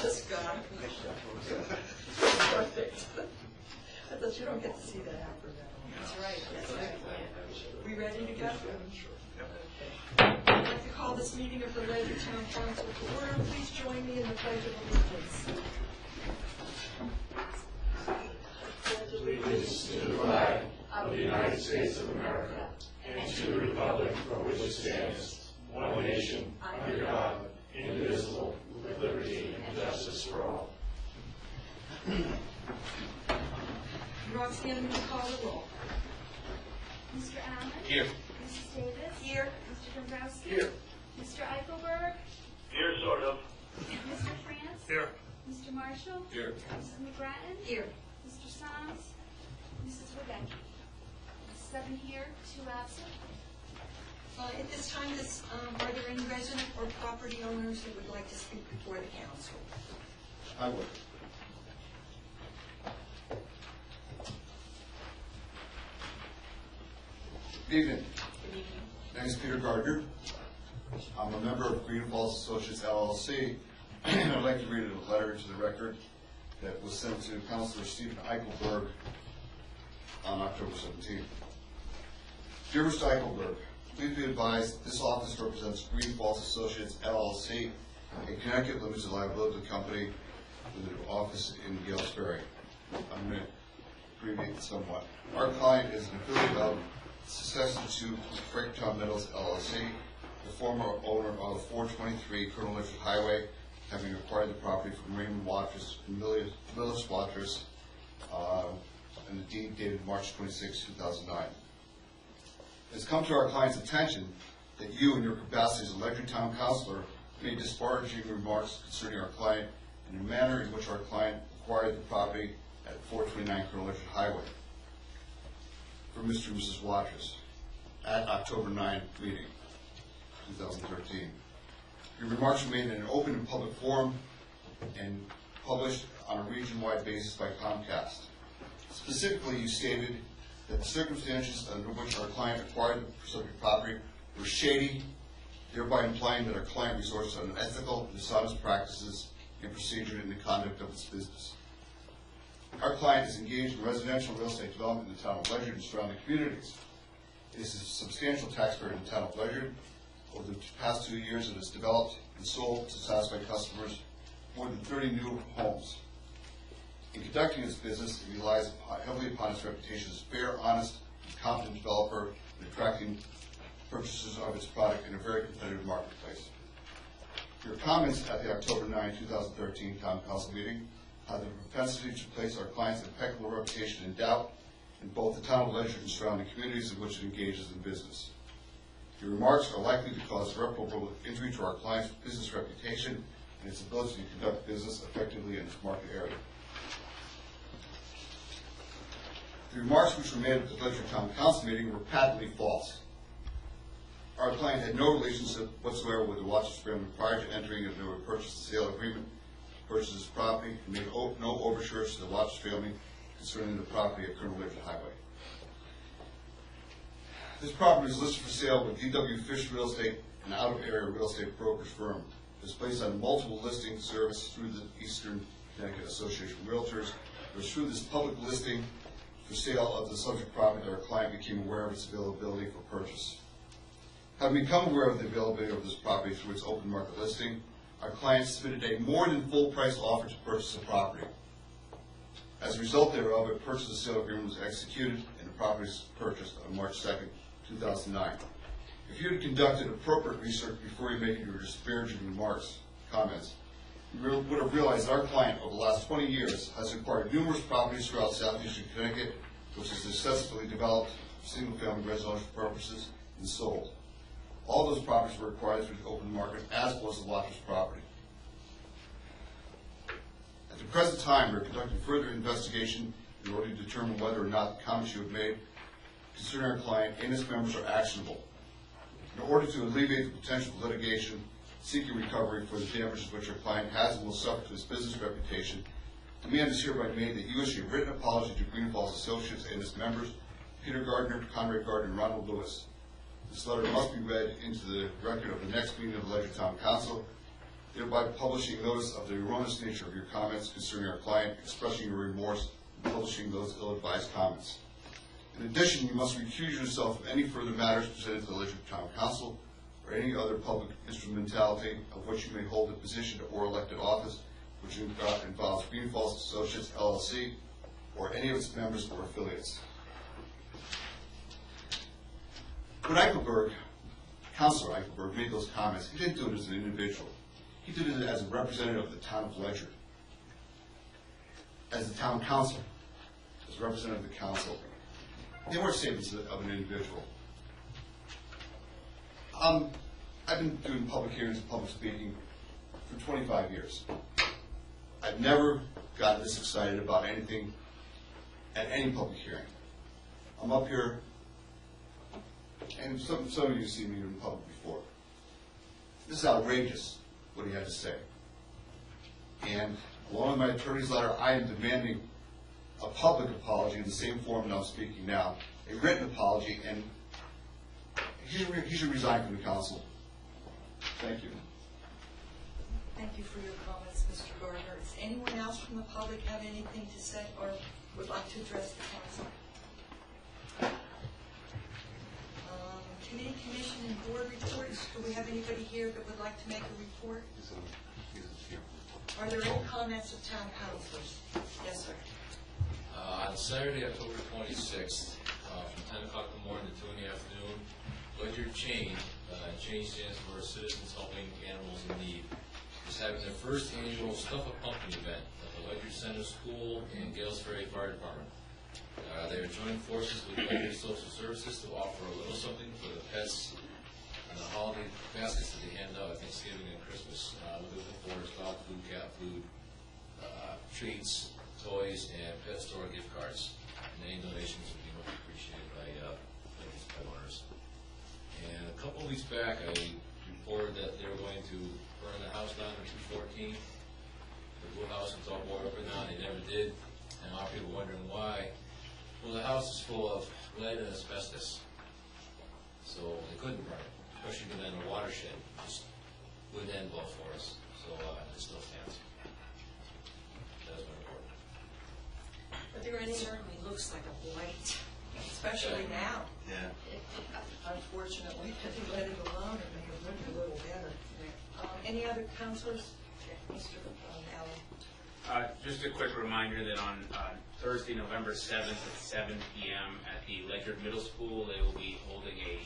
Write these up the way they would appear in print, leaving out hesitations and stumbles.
just got it. Perfect. I thought you don't get to see that after that. That's right. That's right. We ready to go? Okay. I'd like to call this meeting of the Ledyard Town Council to order. Please join me in the Pledge of Allegiance. Allegiance to the flag of the United States of America and to the republic for which it stands, one nation, under God, indivisible, with liberty and justice for all. Roxanne, will you call the roll? Mr. Allen? Here. Mrs. Davis? Here. Mr. Dombrowski? Here. Mr. Eichelberg? Here, sort of. Mr. France? Here. Mr. Marshall? Here. Mrs. McGrattan? Here. Mr. Sons? Mrs. Rebecca? 7 here, 2 absent. At this time, are there any resident or property owners who would like to speak before the council? I would. Good evening. Good evening. My name is Peter Gardner. I'm a member of Green Falls Associates LLC, and I'd like to read a letter to the record that was sent to Councilor Stephen Eichelberg on October 17th. Dear Mr. Eichelberg, please be advised that this office represents Green Falls Associates LLC, a Connecticut limited liability company with an office in Gales Ferry. I'm going to abbreviate it somewhat. Our client is an affiliate of successor to Franktown Metals LLC, the former owner of 423 Colonel Ledyard Highway, having acquired the property from Raymond Watrous and Willis Watrous, and the deed dated March 26, 2009. It has come to our client's attention that you, in your capacity as a Ledyard Town Councilor, made disparaging remarks concerning our client and the manner in which our client acquired the property at 429 Colonel Ledyard Highway from Mr. and Mrs. Watrous at October 9 meeting, 2013. Your remarks were made in an open and public forum and published on a region-wide basis by Comcast. Specifically, you stated that the circumstances under which our client acquired the subject property were shady, thereby implying that our client resorts to unethical and dishonest practices and procedure in the conduct of its business. Our client is engaged in residential real estate development in the town of Ledyard and surrounding communities. It is a substantial taxpayer in the town of Ledyard. Over the past 2 years, it has developed and sold to satisfy customers more than 30 new homes. In conducting its business, it relies heavily upon its reputation as a fair, honest, and competent developer in attracting purchasers of its product in a very competitive marketplace. Your comments at the October 9, 2013 Town Council meeting have the propensity to place our client's impeccable reputation in doubt in both the town of Ledyard and surrounding communities in which it engages in business. Your remarks are likely to cause irreparable injury to our client's business reputation and its ability to conduct business effectively in its market area. The remarks which were made at the Ledyard Town Council meeting were patently false. Our client had no relationship whatsoever with the Watrous family prior to entering into a purchase and sale agreement to purchase this property and made no overtures to the Watrous family concerning the property at Colonel Ledyard Highway. This property is listed for sale with D.W. Fish Real Estate, an out-of-area real estate brokerage firm. It is placed on multiple listing service through the Eastern Connecticut Association of Realtors. It was through this public listing for sale of the subject property that our client became aware of its availability for purchase. Having become aware of the availability of this property through its open market listing, our client submitted a more than full price offer to purchase the property. As a result thereof, a purchase and sale agreement was executed and the property was purchased on March 2, 2009. If you had conducted appropriate research before you made your disparaging comments, you would have realized that our client over the last 20 years has acquired numerous properties throughout southeastern Connecticut, which has successfully developed for single-family residential purposes and sold. All those properties were acquired through the open market, as was the Watrous property. At the present time, we are conducting further investigation in order to determine whether or not the comments you have made concerning our client and its members are actionable. In order to alleviate the potential litigation, seeking recovery for the damages which our client has and will suffer to his business reputation, demand is hereby made that you issue a written apology to Green Falls Associates and its members, Peter Gardner, Conrad Gardner, and Ronald Lewis. This letter must be read into the record of the next meeting of the Ledyard Town Council. thereby publishing notice of the erroneous nature of your comments concerning our client, expressing your remorse, and publishing those ill-advised comments. In addition, you must recuse yourself of any further matters presented to the Ledyard Town Council or any other public instrumentality of which you may hold a position or elected office which involves Green Falls Associates, LLC, or any of its members or affiliates. When Councilor Eichelberg made those comments, he didn't do it as an individual. He did it as a representative of the town of Ledyard, as the town council, as a representative of the council. They weren't statements of an individual. I've been doing public hearings and public speaking for 25 years. I've never gotten this excited about anything at any public hearing. I'm up here, and some of you have seen me in public before. This is outrageous, what he had to say. And along with my attorney's letter, I am demanding a public apology in the same form that I'm speaking now, a written apology, and he should resign from the council. Thank you. Thank you for your comments, Mr. Gardner. Does anyone else from the public have anything to say or would like to address the council? Committee, commission, and board reports. Do we have anybody here that would like to make a report? Are there any comments of town councilors? Yes, sir. On Saturday, October 26th, from 10 o'clock in the morning to 2 in the afternoon, Ledyard Change, Change stands for Citizens Helping Animals in Need, is having their first annual Stuff a Pumpkin event at the Ledyard Center School and Gales Ferry Fire Department. They are joining forces with Ledyard Social Services to offer a little something for the pets and the holiday baskets that they hand out at Thanksgiving and Christmas. We're looking for dog food, cat food, treats, toys, and pet store gift cards. And any donations would be much appreciated by Ledyard's pet owners. And a couple of weeks back, I reported that they were going to burn the house down in 214. The blue house was all boarded up and down. They never did. And a lot of people were wondering why. Well, the house is full of lead and asbestos, so they couldn't burn it, especially within a watershed. Just wouldn't end well for us, so it still stands. That's my report. But it certainly looks like a blight, especially now. Yeah. Unfortunately, if you let it alone, it may have looked a little better. Any other councilors? Mr. Allen. Just a quick reminder that on Thursday, November 7th at 7 p.m. at the Ledyard Middle School, they will be holding a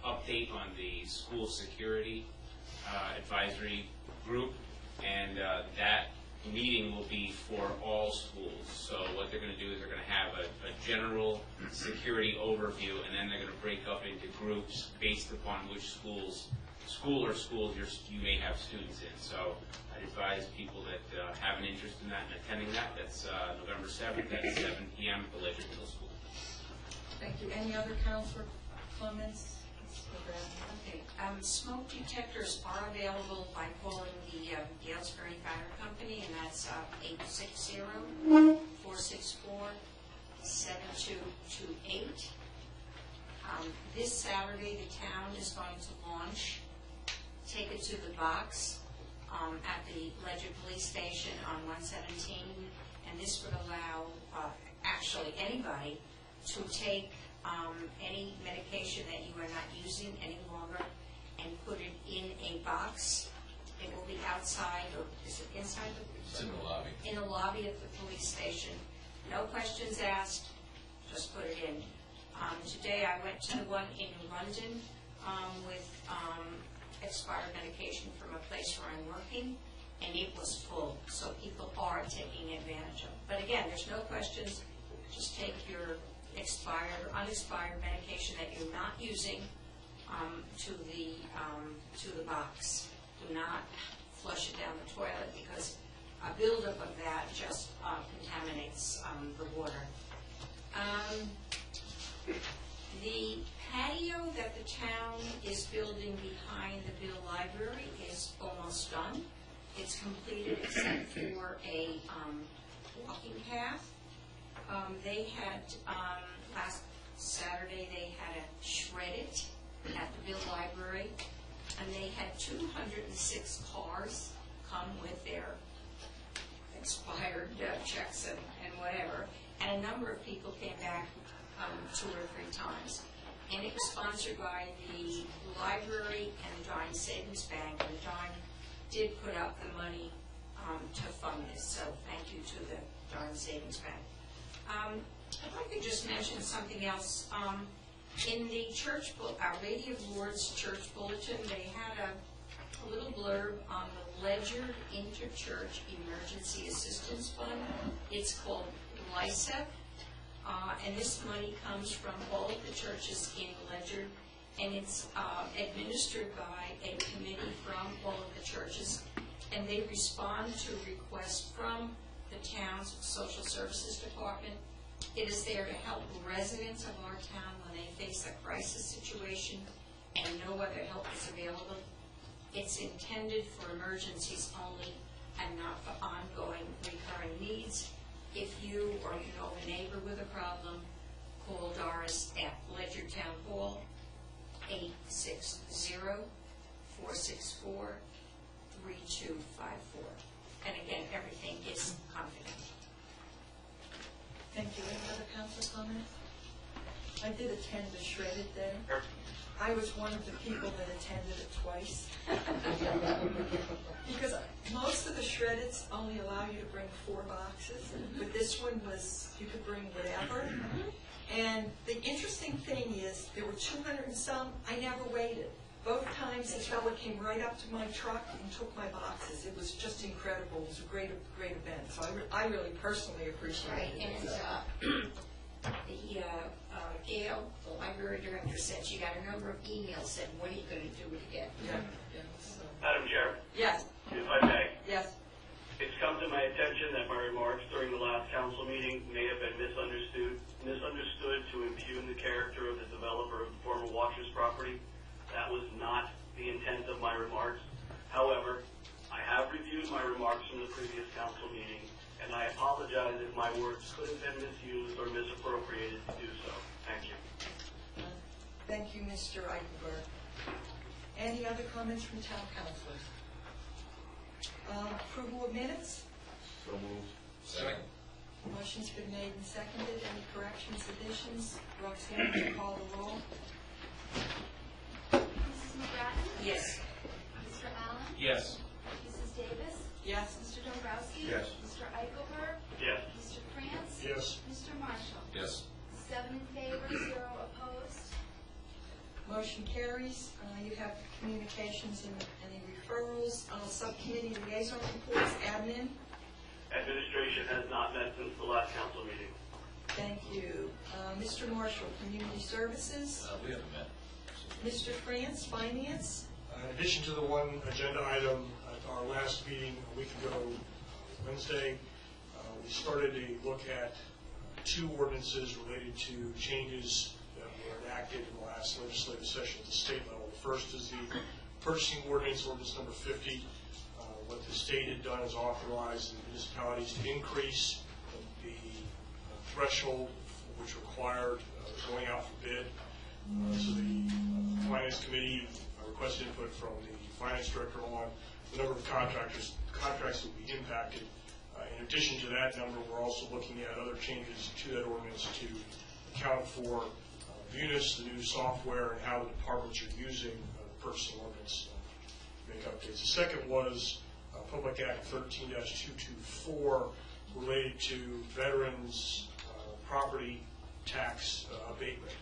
update on the school security advisory group, and that meeting will be for all schools. So what they're going to do is they're going to have a general security overview, and then they're going to break up into groups based upon which school or schools you may have students in. So I advise people that have an interest in that and attending that. That's November 7th at 7 p.m. at the Ledyard Middle School. Thank you. Any other councilor comments? Okay. Smoke detectors are available by calling the Gales Ferry Fire Company, and that's 860-464-7228. This Saturday, the town is going to launch Take It to the Box at the Ledyard Police Station on 117, and this would allow actually anybody to take any medication that you are not using any longer and put it in a box. It will be outside, or is it inside? It's in the lobby. In the lobby of the police station. No questions asked, just put it in. Today I went to the one in London with expired medication from a place where I'm working, and it was full, so people are taking advantage of it. But again, there's no questions. Just take your expired or unexpired medication that you're not using to the box. Do not flush it down the toilet, because a buildup of that just contaminates the water. The patio that the town is building behind the Bill Library is almost done. It's completed except for a walking path. They had, last Saturday, they had to shred it at the Bill Library. and they had 206 cars come with their expired checks and whatever, and a number of people came back 2 or 3 times. And it was sponsored by the library and the Darn Savings Bank, and the Darn did put up the money to fund this, so thank you to the Darn Savings Bank. I'd like to just mention something else. In the church, Our Lady of Lourdes Church Bulletin, they had a little blurb on the Ledyard Interchurch Emergency Assistance Fund. It's called LISEP, and this money comes from all of the churches in Ledyard, and it's administered by a committee from all of the churches, and they respond to requests from the town's social services department. It is there to help residents of our town when they face a crisis situation and no other help is available. It's intended for emergencies only and not for ongoing recurring needs. If you or you know a neighbor with a problem, call Doris at Ledyard Town Hall, 860-464-3254. And again, everything is confidential. Thank you. Any other council comments? I did attend the Shredded Day. I was one of the people that attended it twice. Because most of the Shreddeds only allow you to bring 4 boxes, but this one was, you could bring whatever. And the interesting thing is, there were 200 and some, I never waited. Both times, this fellow came right up to my truck and took my boxes. It was just incredible. It was a great event. So I really personally appreciate Right, it. and Gail, the library director, said she got a number of emails saying, what are you going to do with it? Yeah, so. Madam Chair, Yes, if I may, yes. it's come to my attention that my remarks during the last council meeting may have been misunderstood to impugn the character of the developer of the former Watchers property. That was not the intent of my remarks. However, I have reviewed my remarks from the previous council meeting, and I apologize if my words could have been misused or misappropriated to do so. Thank you. Thank you, Mr. Eichenberg. Any other comments from town councilors? Approval of minutes? So moved. Second. Motion's been made and seconded. Any corrections, additions? Roxanne, would you call the roll? Mrs. McGrattan? Yes. Mr. Allen? Yes. Mrs. Davis? Yes. Mr. Dombrowski? Yes. Mr. Eichelberg? Yes. Mr. France? Yes. Mr. Marshall? Yes. 7 in favor, 0 opposed. Motion carries. You have communications and any referrals. Subcommittee liaison reports, admin. Administration has not met since the last council meeting. Thank you. Mr. Marshall, community services. We haven't met. Mr. France, finance. In addition to the one agenda item at our last meeting a week ago, Wednesday, we started a look at 2 ordinances related to changes that were enacted in the last legislative session at the state level. The first is the purchasing ordinance, ordinance number 50. What the state had done is authorized the municipalities to increase the threshold which required going out for bid. So the Finance Committee requested input from the Finance Director on the number of contracts that would be impacted. In addition to that number, we're also looking at other changes to that ordinance to account for Munis, the new software, and how the departments are using the purchasing ordinance to make updates. The second was Public Act 13-224 related to veterans' property tax abatement.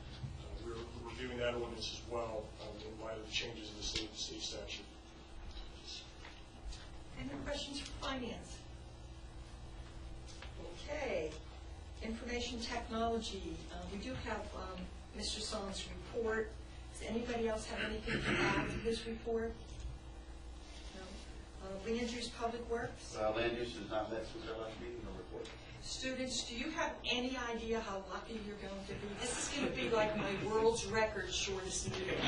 We're reviewing that ordinance as well in light of the changes in the state statute. Any questions for finance? Okay. Information technology. We do have Mr. Song's report. Does anybody else have anything to add to his report? No. Land use public works. Land use has not met since our last meeting, no report. Students, do you have any idea how lucky you're going to be? This is going to be like my world's record shortest meeting.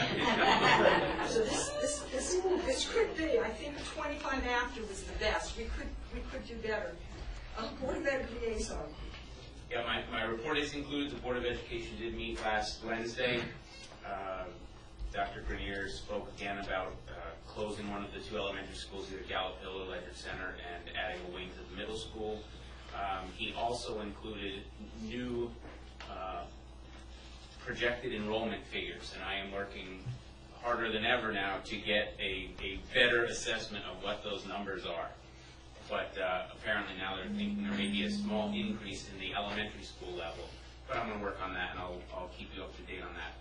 So this could be. I think 25 after was the best. We could do better. Board of Ed liaison. Yeah, my report is included. The Board of Education did meet last Wednesday. Dr. Grenier spoke again about closing one of the two elementary schools, either Gallup Hill or Ledyard Center, and adding a wing to the middle school. He also included new projected enrollment figures, and I am working harder than ever now to get a better assessment of what those numbers are. But apparently now they're thinking there may be a small increase in the elementary school level. But I'm going to work on that, and I'll keep you up to date on that.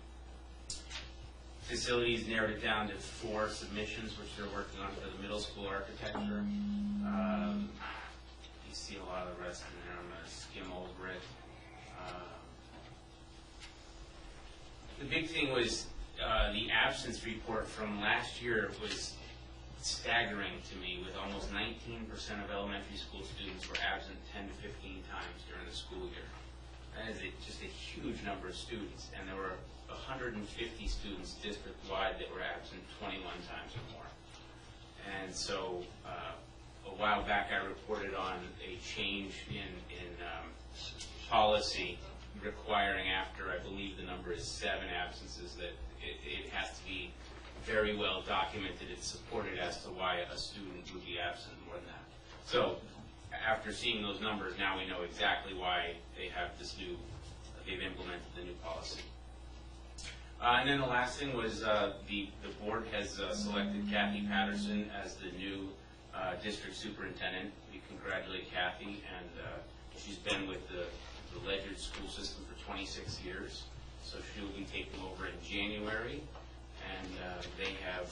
Facilities narrowed it down to 4 submissions, which they're working on for the middle school architecture. You see a lot of the rest in there. I'm going to skim over it. The big thing was the absence report from last year was staggering to me, with almost 19% of elementary school students were absent 10 to 15 times during the school year. That is just a huge number of students, and there were 150 students district-wide that were absent 21 times or more. And so a while back I reported on a change in policy requiring, after I believe the number is 7 absences, that it has to be very well documented and supported as to why a student would be absent more than that. So after seeing those numbers, now we know exactly why they have this new, they've implemented the new policy. And then the last thing was the board has selected Kathy Patterson as the new district superintendent. We congratulate Kathy, and she's been with the Ledyard school system for 26 years. So she will be taking over in January, and they have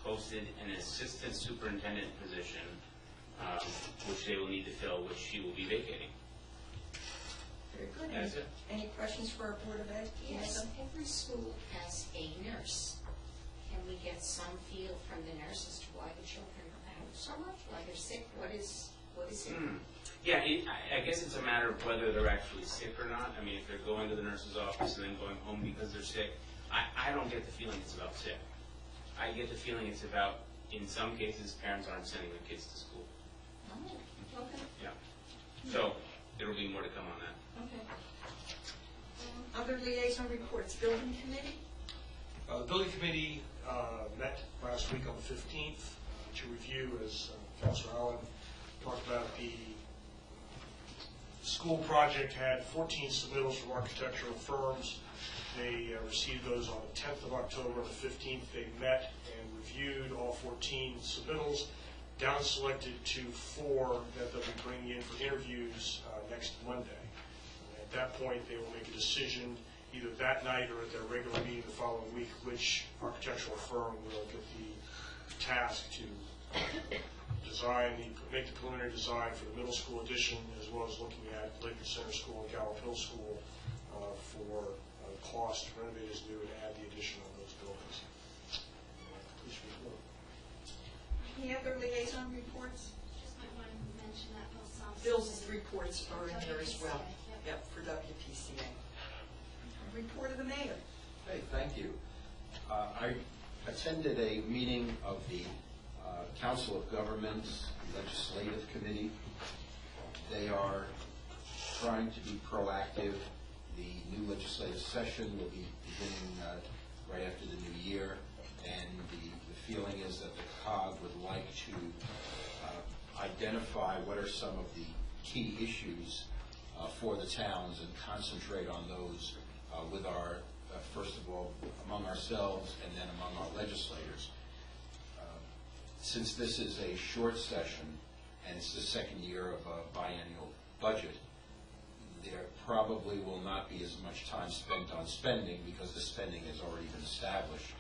posted an assistant superintendent position, which they will need to fill, which she will be vacating. Very good. That's it. Any questions for our Board of Ed? Yes, every school has a nurse. Can we get some feel from the nurse as to why the children are out so much, why they're sick? What is it? Yeah, I guess it's a matter of whether they're actually sick or not. I mean, if they're going to the nurse's office and then going home because they're sick, I don't get the feeling it's about sick. I get the feeling it's about, in some cases, parents aren't sending their kids to school. Oh, okay. Yeah. So there will be more to come on that. Okay. Other liaison reports, Building Committee? The Building Committee met last week on the 15th to review, as Councilor Allen talked about, the school project had 14 submittals from architectural firms. They received those on the 10th of October. On the 15th, they met and reviewed all 14 submittals, down selected to 4 that they'll be bringing in for interviews next Monday. And at that point, they will make a decision either that night or at their regular meeting the following week, which architectural firm will get the task to make the preliminary design for the middle school addition, as well as looking at Ledyard Center School and Gallup Hill School for cost to renovate as new and add the addition on those buildings. Please report. Any other liaison reports? Just might want to mention that Bill's reports are in there as well. Yep, for WPCA. Report of the mayor. Hey, thank you. I attended a meeting of the Council of Governments Legislative Committee. They are trying to be proactive. The new legislative session will be beginning right after the new year, and the feeling is that the COG would like to identify what are some of the key issues for the towns and concentrate on those with our, first of all, among ourselves and then among our legislators. Since this is a short session and it's the second year of a biennial budget, there probably will not be as much time spent on spending because the spending has already been established.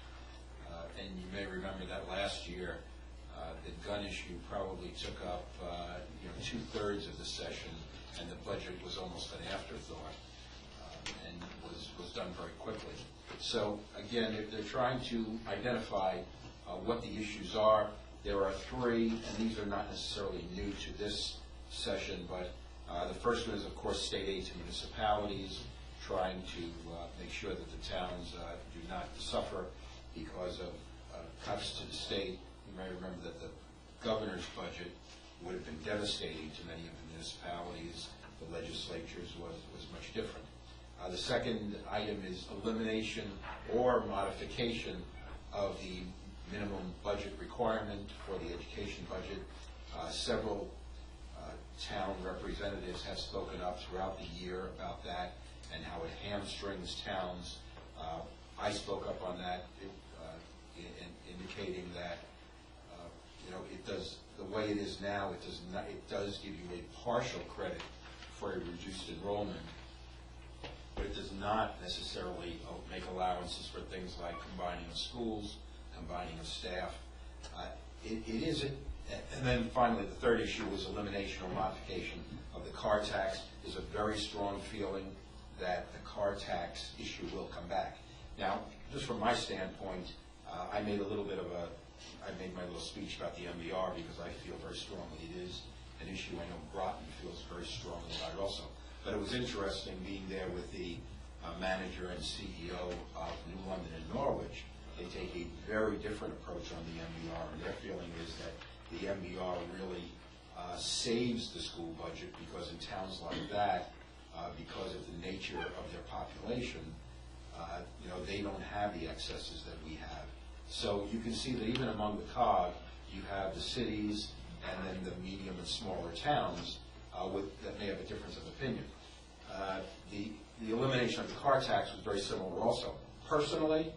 And you may remember that last year, the gun issue probably took up 2/3 of the session, and the budget was almost an afterthought and was done very quickly. So again, they're trying to identify what the issues are. There are 3, and these are not necessarily new to this session, but the first one is, of course, state aid to municipalities, trying to make sure that the towns do not suffer because of cuts to the state. You may remember that the governor's budget would have been devastating to many of the municipalities. The legislature's was much different. The second item is elimination or modification of the minimum budget requirement for the education budget. Several town representatives have spoken up throughout the year about that and how it hamstrings towns. I spoke up on that, indicating that it does, the way it is now, it does give you a partial credit for a reduced enrollment, but it does not necessarily make allowances for things like combining of schools, combining of staff. It isn't. And then finally, the third issue was elimination or modification of the car tax. There's a very strong feeling that the car tax issue will come back. Now, just from my standpoint, I made my little speech about the MBR because I feel very strongly it is an issue. I know Groton feels very strongly about it also. But it was interesting being there with the manager and CEO of New London and Norwich. They take a very different approach on the MBR, and their feeling is that the MBR really saves the school budget because in towns like that, because of the nature of their population, they don't have the excesses that we have. So you can see that even among the COG, you have the cities and then the medium and smaller towns that may have a difference of opinion. The elimination of the car tax was very similar also. Personally,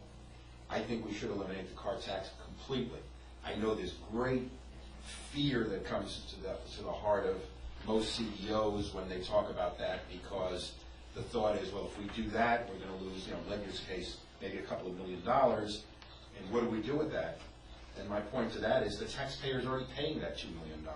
I think we should eliminate the car tax completely. I know there's great fear that comes to the heart of most CEOs when they talk about that, because the thought is, well, if we do that, we're going to lose, in Ledyard's case, maybe a couple of $1 million, and what do we do with that? And my point to that is the taxpayer is already paying that $2 million.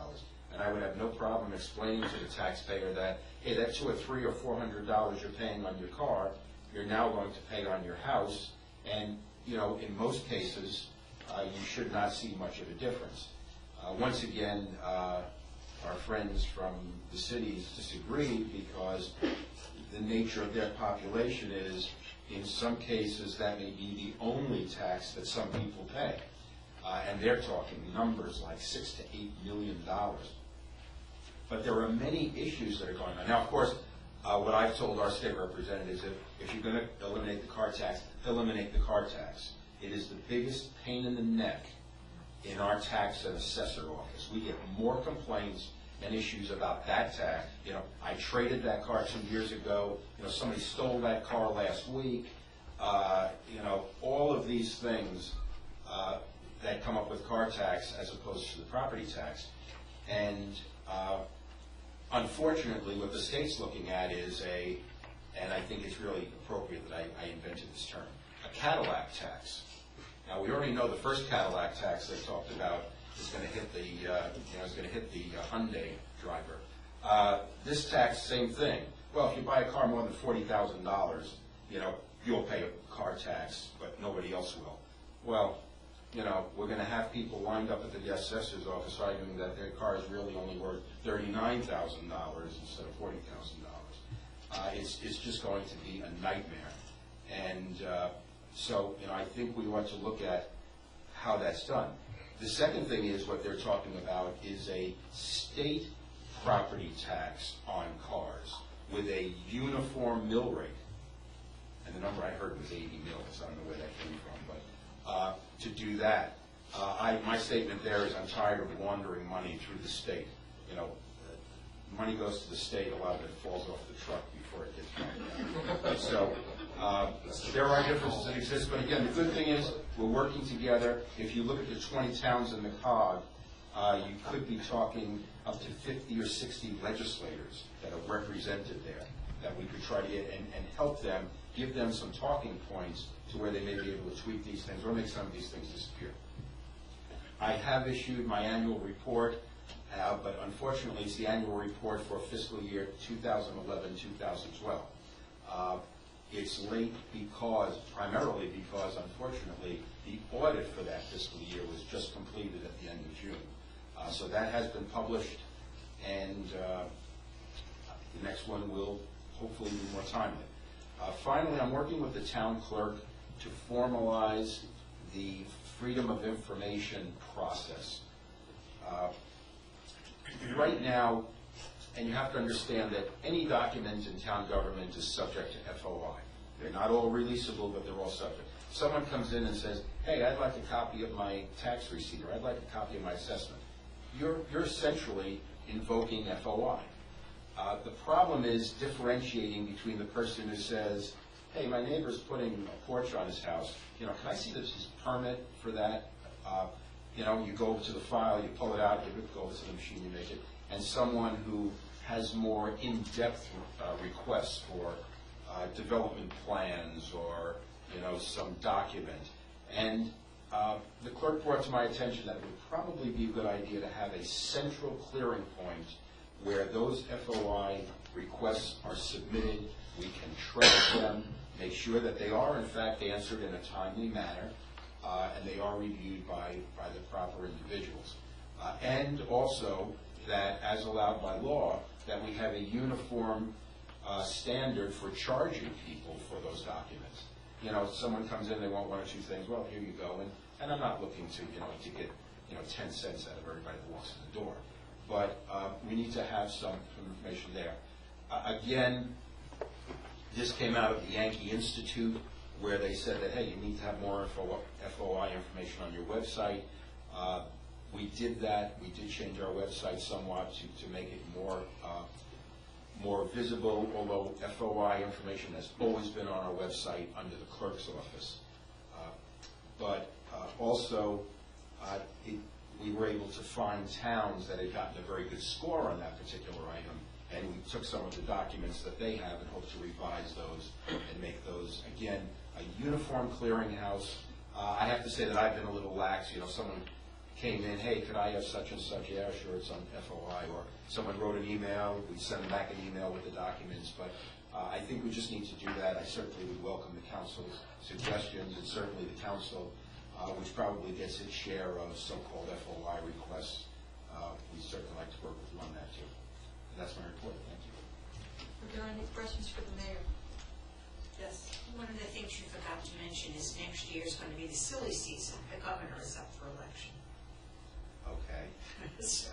And I would have no problem explaining to the taxpayer that, hey, that $200 or $300 or $400 you're paying on your car, you're now going to pay on your house. And, in most cases, you should not see much of a difference. Once again, our friends from the cities disagree because the nature of their population is, in some cases, that may be the only tax that some people pay. And they're talking numbers like $6 to $8 million. But there are many issues that are going on. Now, of course, what I've told our state representatives, if you're going to eliminate the car tax, eliminate the car tax. It is the biggest pain in the neck in our tax and assessor office. We get more complaints and issues about that tax. I traded that car 2 years ago. Somebody stole that car last week. All of these things that come up with car tax as opposed to the property tax. And unfortunately, what the state's looking at is and I think it's really appropriate that I invented this term, a Cadillac tax. Now, we already know the first Cadillac tax they talked about is going to hit the Hyundai driver. This tax, same thing. Well, if you buy a car more than $40,000, you'll pay a car tax, but nobody else will. Well, we're going to have people lined up at the assessor's office arguing that their car is really only worth $39,000 instead of $40,000. It's just going to be a nightmare. And so, I think we want to look at how that's done. The second thing is what they're talking about is a state property tax on cars with a uniform mill rate. And the number I heard was 80 mills. I don't know where that came from, but to do that, my statement there is I'm tired of laundering money through the state. Money goes to the state, a lot of it falls off the truck before it gets done. So there are differences that exist, but again, the good thing is we're working together. If you look at the 20 towns in the COG, you could be talking up to 50 or 60 legislators that are represented there that we could try to get and help them, give them some talking points to where they may be able to tweak these things or make some of these things disappear. I have issued my annual report, but unfortunately it's the annual report for fiscal year 2011-2012. It's late primarily because, unfortunately, the audit for that fiscal year was just completed at the end of June. So that has been published, and the next one will hopefully be more timely. Finally, I'm working with the town clerk to formalize the Freedom of Information process. Right now, and you have to understand that any document in town government is subject to FOI. They're not all releasable, but they're all subject. someone comes in and says, hey, I'd like a copy of my tax receipt, or I'd like a copy of my assessment, you're essentially invoking FOI. The problem is differentiating between the person who says, hey, my neighbor's putting a porch on his house, can I see his permit for that? You go to the file, you pull it out, you go over to the machine, you make it, and someone who has more in-depth requests for development plans or, some document. And the clerk brought to my attention that it would probably be a good idea to have a central clearing point where those FOI requests are submitted. We can track them, make sure that they are in fact answered in a timely manner, and they are reviewed by the proper individuals. And also that, as allowed by law, that we have a uniform standard for charging people for those documents. Someone comes in, they want one or two things, well, here you go, and I'm not looking to, to get, 10 cents out of everybody that walks in the door. But we need to have some information there. Again, this came out of the Yankee Institute, where they said that, hey, you need to have more FOI information on your website. We did that. We did change our website somewhat to make it more visible, although FOI information has always been on our website under the clerk's office. But also, we were able to find towns that had gotten a very good score on that particular item, and we took some of the documents that they have and hope to revise those and make those, again, a uniform clearinghouse. I have to say that I've been a little lax. Someone came in, hey, could I have such and such? Yeah, sure, it's on FOI. Or someone wrote an email, we send them back an email with the documents. But I think we just need to do that. I certainly would welcome the council's suggestions, and certainly the council, which probably gets its share of so-called FOI requests. We certainly like to work with you on that, too. And that's my report. Thank you. Are there any questions for the mayor? Yes. One of the things you forgot to mention is next year is going to be the silly season. The governor is up for election. Okay. So,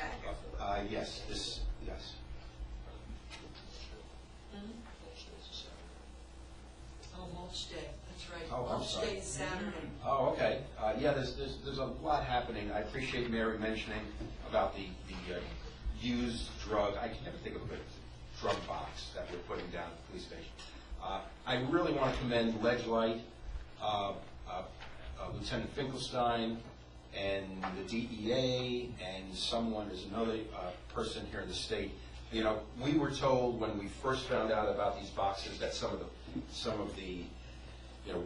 okay. Yes, yes. Oh, mulch day, that's right. Oh, I'm Mulch sorry. day is Saturday. Oh, okay. Yeah, there's a lot happening. I appreciate Mary mentioning about the used drug. I can never think of a drug box that we're putting down at the police station. I really want to commend Ledyard, Lieutenant Finkelstein, and the DEA, and there's another person here in the state. We were told when we first found out about these boxes that some of the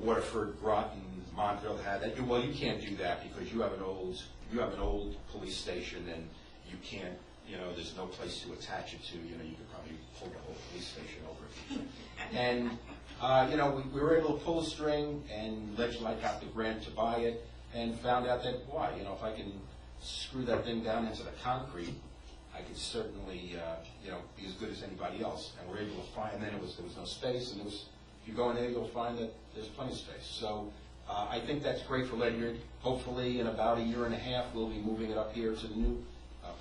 Waterford, Groton, Montville had that. Well, you can't do that because you have an old police station, and you can't. There's no place to attach it to. You could probably pull the whole police station over. And we were able to pull a string, and Ledyard got the grant to buy it, and found out that if I can screw that thing down into the concrete, I could certainly be as good as anybody else. And we're able to find. And then there was no space, and if you go in there, you'll find that there's plenty of space. So I think that's great for Ledyard. Hopefully, in about a year and a half, we'll be moving it up here to the new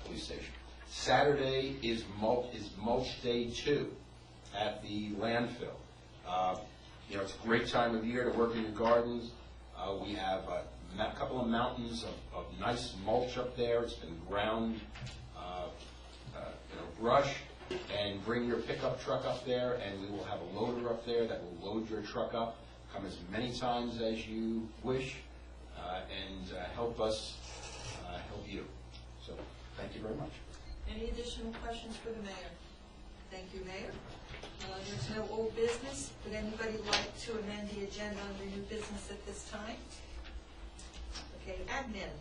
police station. Saturday is mulch day 2 at the landfill. It's a great time of year to work in your gardens. We have a couple of mountains of nice mulch up there. It's been ground, brush, and bring your pickup truck up there, and we will have a loader up there that will load your truck up. Come as many times as you wish, and help us help you. So, thank you very much. Any additional questions for the mayor? Thank you, Mayor. There's no old business. Would anybody like to amend the agenda under new business at this time? Okay, admin.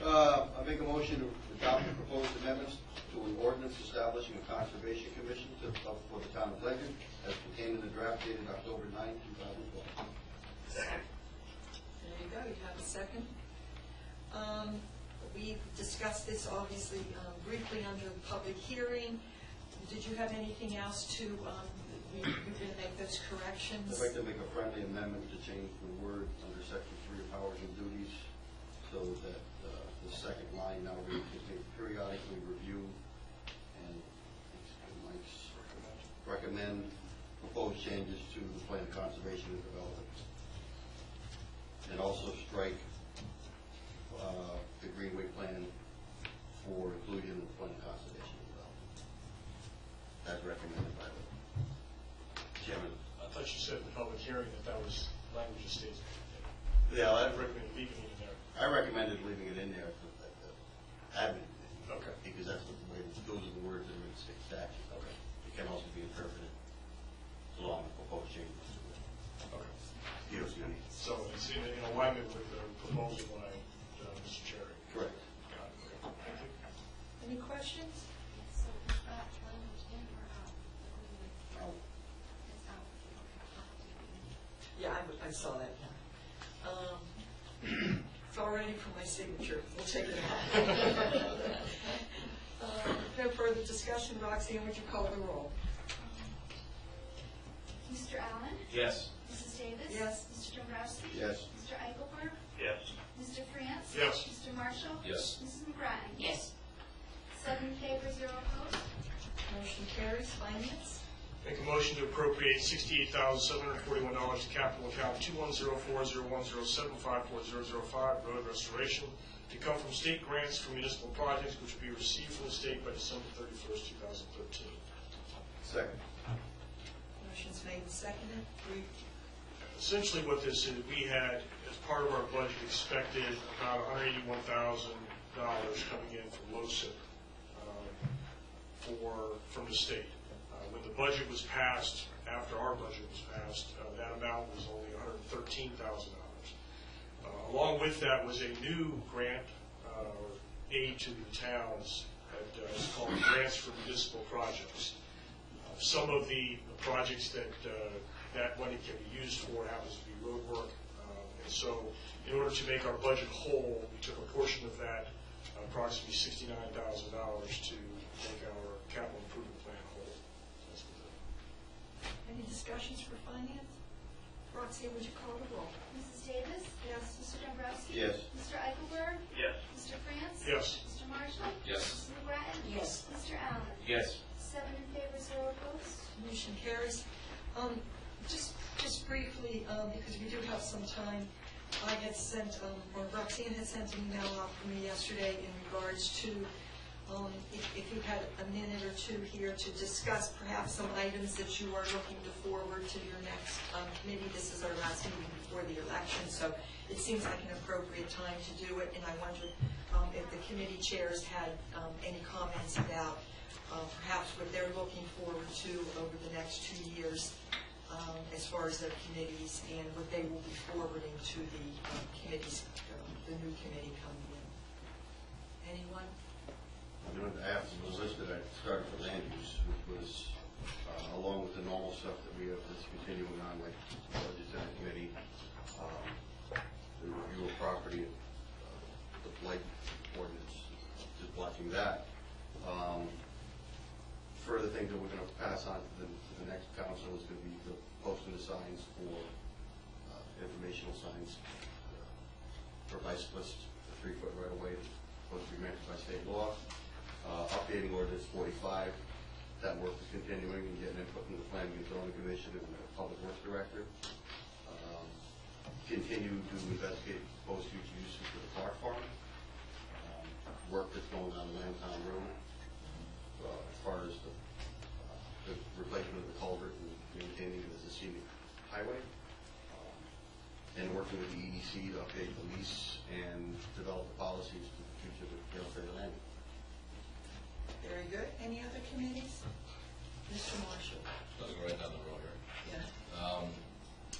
I make a motion to adopt the proposed amendments to an ordinance establishing a conservation commission for the town of Ledyard as contained in the draft dated October 9, 2012. There you go, you have a second. We've discussed this obviously briefly under the public hearing. Did you have anything else to, you're going to make those corrections? I'd like to make a friendly amendment to change the word under section 3 of powers and duties so that the second line now reads, periodically review and recommend proposed changes to the plan of conservation and development. And also strike the Greenway plan for inclusion in the plan of conservation and development, as recommended by the chairman. I thought you said in the public hearing that was language of states. Yeah, I recommend leaving it in there. I recommended leaving it in there for the admin, Okay. because that's the way, those are the words that are in the state statute. Okay. It can also be interpreted along with proposed changes to it. Okay. DOC needs. So it's in alignment with the proposal by Mr. Cherry. Correct. Got it. Okay. Thank you. Any questions? So is that language in or out? Now, It's out. Yeah, I saw that now. It's all ready for my signature. We'll take it out. No further discussion. Roxanne, would you call the roll? Mr. Allen? Yes. Mrs. Davis? Yes. Mr. Dombrowski? yes. Mr. Eichelberg? Yes. Mr. France? Yes. Mr. Marshall? Yes. Mrs. McGrattan? Yes. 7 in favor, 0 opposed. Motion carries. Finance? Make a motion to appropriate $68,741 to capital account 2104010754005, road restoration, to come from state grants for municipal projects which will be received from the state by December 31st, 2013. Second. Motion's made and seconded. Brief. Essentially what this is, we had, as part of our budget, expected about $181,000 coming in from LoCIP from the state. When the budget was passed, after our budget was passed, that amount was only $113,000. Along with that was a new grant or aid to the towns that is called Grants for Municipal Projects. Some of the projects that money can be used for happens to be road work. And so in order to make our budget whole, we took a portion of that, approximately $69,000, to make our capital improvement plan whole. That's what Any discussions for finance? Roxanne, would you call the roll? Mrs. Davis? Yes. Mr. Dombrowski? Yes. Mr. Eichelberg? Yes. Mr. France? Yes. Mr. Marshall? Yes. Mrs. McGrattan? Yes. Mr. Allen? Yes. 7 in favor, 0 opposed. Motion carries. Just briefly, because we do have some time, I had sent, or Roxanne had sent an email out for me yesterday in regards to, if you had a minute or two here to discuss perhaps some items that you are looking to forward to your next committee. This is our last meeting before the election, so it seems like an appropriate time to do it, and I wondered if the committee chairs had any comments about perhaps what they're looking forward to over the next 2 years as far as their committees and what they will be forwarding to the committees, the new committee coming in. Anyone? After the list that I started for land use, which was along with the normal stuff that we have that's continuing on, like the budget center committee, the review of property, the blight ordinance, just watching that. Further things that we're going to pass on to the next council is going to be the posting the signs for informational signs for bicyclists, the 3-foot right away, supposed to be managed by state law. Updating ordinance 45, that work is continuing and getting input from the Planning and Zoning Commission and the Public Works Director. Continue to investigate proposed future uses for the Clark Farm. Work that's going on Lambtown Road as far as the replacement of the culvert and maintaining it as a scenic highway. And working with the EDC to update the lease and develop the policies for the future of the Fair Landing. Very good. Any other committees? Mr. Marshall? Let's go right down the road here. Yeah.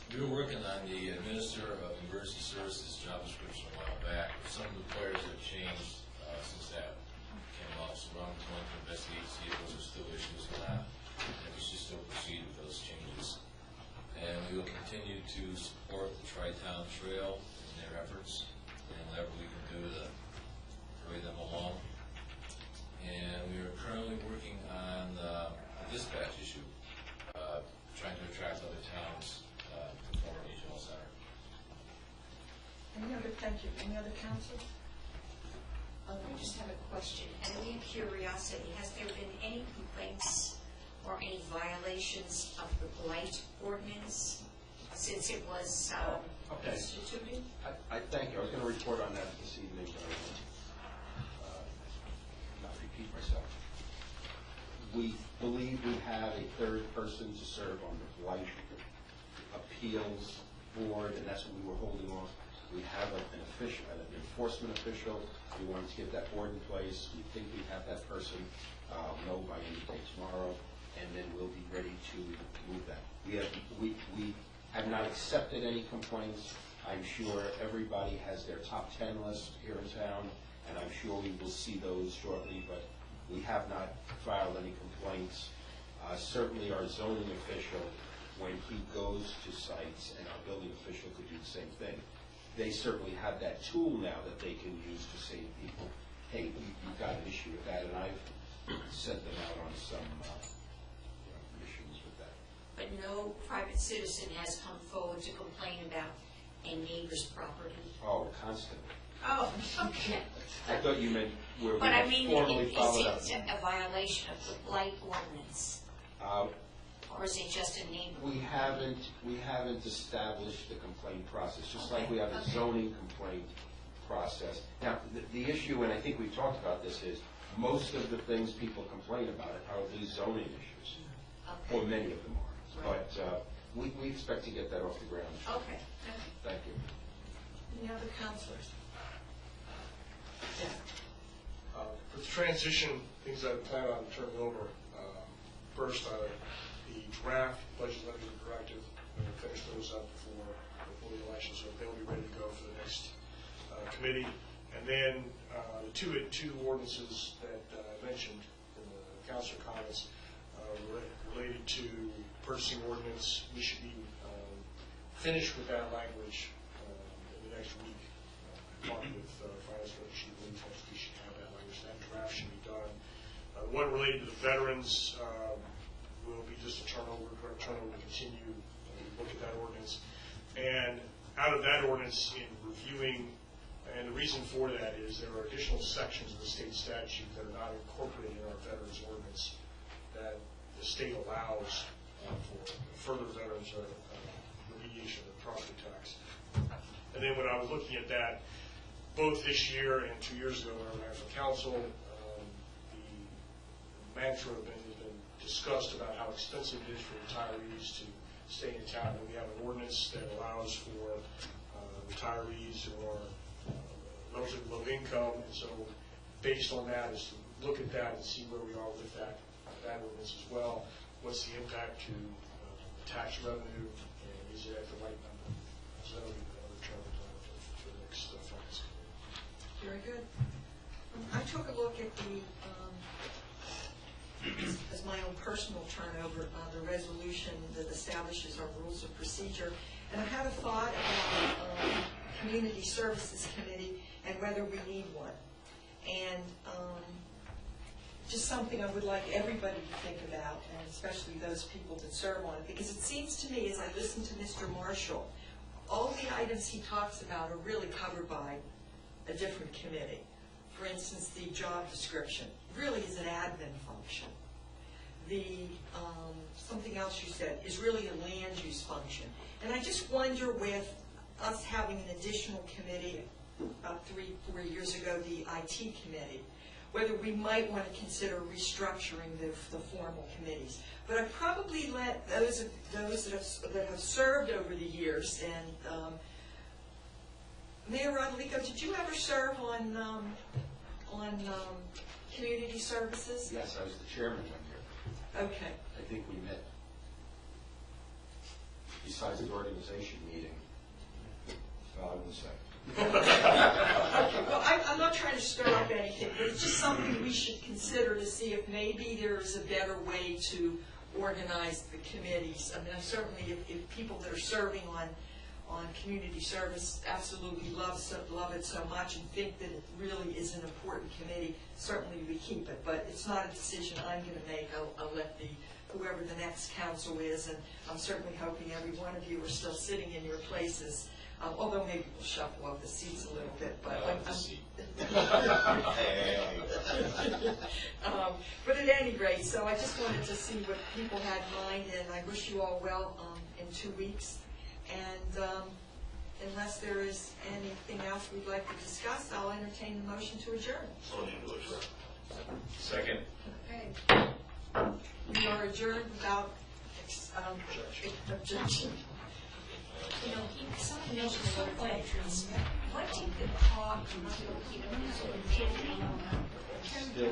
We were working on the Administrator of Emergency Services job description a while back. Some of the players have changed since that came out, so I'm going to investigate to see if those are still issues or not, and if we should still proceed with those changes. And we will continue to support the Tri-Town Trail in their efforts, and whatever we can do to hurry them along. And we are currently working on the dispatch issue, trying to attract other towns to form a regional center. Thank you. Any other council? I just have a question, and in curiosity, has there been any complaints or any violations of the blight ordinance, since it was Okay. instituted? I thank you. I was going to report on that this evening, but I will not repeat myself. We believe we have a third person to serve on the blight appeals board, and that's what we were holding off. We have an official, an enforcement official. We wanted to get that board in place. We think we have that person, know by any day tomorrow, and then we'll be ready to move that. We have not accepted any complaints. I'm sure everybody has their top 10 list here in town, and I'm sure we will see those shortly, but we have not filed any complaints. Certainly our zoning official, when he goes to sites, and our building official could do the same thing, they certainly have that tool now that they can use to say to people, hey, you've got an issue with that, and I've sent them out on some issues with that. But no private citizen has come forward to complain about a neighbor's property? Oh, constantly. Oh, okay. I thought you meant where we But I have mean, formally followed up. is it a violation of the blight ordinance? Or is it just a neighbor? We haven't established the complaint process, just like Okay, we have a okay. zoning complaint process. Now, the issue, and I think we've talked about this, is most of the things people complain about are these zoning issues, or Okay. many of them are. Right. But we expect to get that off the ground. Okay. Thank you. Any other counselors? Yeah. For the transition, things I plan on turning over, first, the draft budget levy directive, I'm going to finish those up before the election, so they'll be ready to go for the next committee. And then the two ordinances that I mentioned in the council comments related to purchasing ordinance, we should be finished with that language in the next week. I talked with Finance Director, she believes next week she can have that language. That draft should be done. The one related to the veterans will be just a turnover to continue look at that ordinance. And out of that ordinance, in reviewing, and the reason for that is there are additional sections of the state statute that are not incorporated in our veterans ordinance that the state allows for further veterans remediation of property tax. And then when I was looking at that, both this year and 2 years ago when I ran for council, the mantra has been discussed about how expensive it is for retirees to stay in town. And we have an ordinance that allows for retirees who are relatively low income. And so based on that is to look at that and see where we are with that ordinance as well. What's the impact to tax revenue, and is it at the right number? So that will be another challenge for the next finance committee. Very good. I took a look at the, as my own personal turnover, the resolution that establishes our rules of procedure, and I had a thought about Community Services Committee and whether we need one. And just something I would like everybody to think about, and especially those people that serve on it, because it seems to me, as I listen to Mr. Marshall, all the items he talks about are really covered by a different committee. For instance, the job description really is an admin function. The, something else you said, is really a land use function. And I just wonder with us having an additional committee about 3-4 years ago, the IT committee, whether we might want to consider restructuring the formal committees. But I probably let those that have served over the years, and Mayor Rodrigo, did you ever serve on community services? Yes, I was the chairman one year. Okay. I think we met, besides the organization meeting, I wouldn't say. Okay, well, I'm not trying to stir up anything, but it's just something we should consider to see if maybe there's a better way to organize the committees. I mean, certainly if people that are serving on community service absolutely love it so much and think that it really is an important committee, certainly we keep it. But it's not a decision I'm going to make. I'll let whoever the next council is, and I'm certainly hoping every one of you are still sitting in your places Although maybe we'll shuffle up the seats a little bit, but. I like the seat. But at any rate, so I just wanted to see what people had in mind, and I wish you all well in 2 weeks. And unless there is anything else we'd like to discuss, I'll entertain the motion to adjourn. Second. Okay. We are adjourned without objection. You know, something else was so funny. What did the clock do?